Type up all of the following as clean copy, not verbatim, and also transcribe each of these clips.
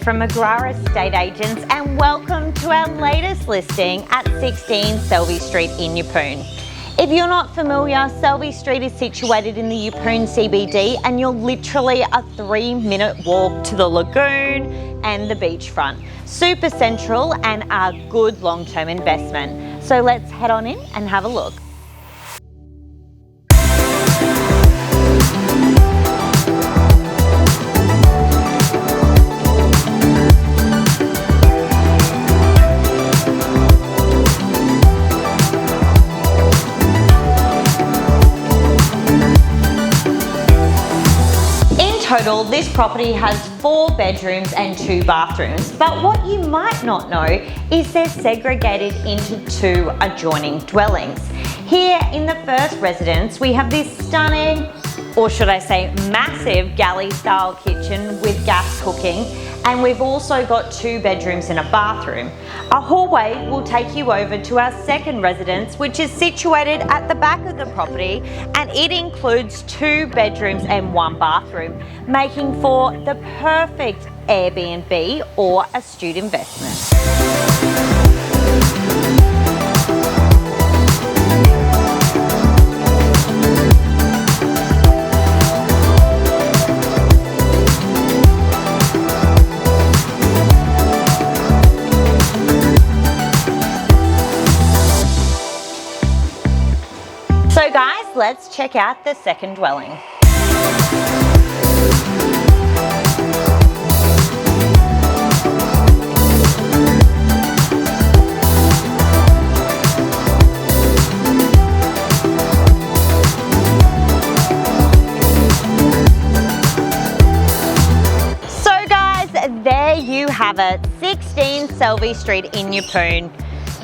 from McGrath Estate Agents and welcome to our latest listing at 16 Selvey Street in Yeppoon. If you're not familiar, Selvey Street is situated in the Yeppoon CBD and you're literally a 3-minute walk to the lagoon and the beachfront. Super central and a good long-term investment. So let's head on in and have a look. Total, this property has 4 bedrooms and 2 bathrooms, but what you might not know is they're segregated into 2 adjoining dwellings. Here in the first residence, we have this stunning, or should I say massive, galley style kitchen with gas cooking, and we've also got 2 bedrooms and a bathroom. A hallway will take you over to our second residence, which is situated at the back of the property, and it includes 2 bedrooms and 1 bathroom, making for the perfect Airbnb or a student investment. So guys, let's check out the second dwelling. So guys, there you have it, 16 Selvey Street in Yeppoon.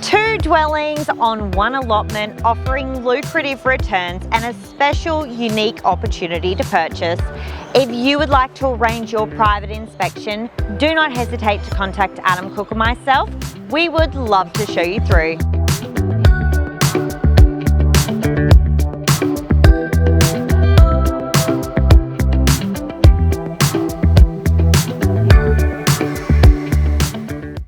2 dwellings on 1 allotment offering lucrative returns and a special unique opportunity to purchase. If you would like to arrange your private inspection, do not hesitate to contact Adam Cook or myself. We would love to show you through.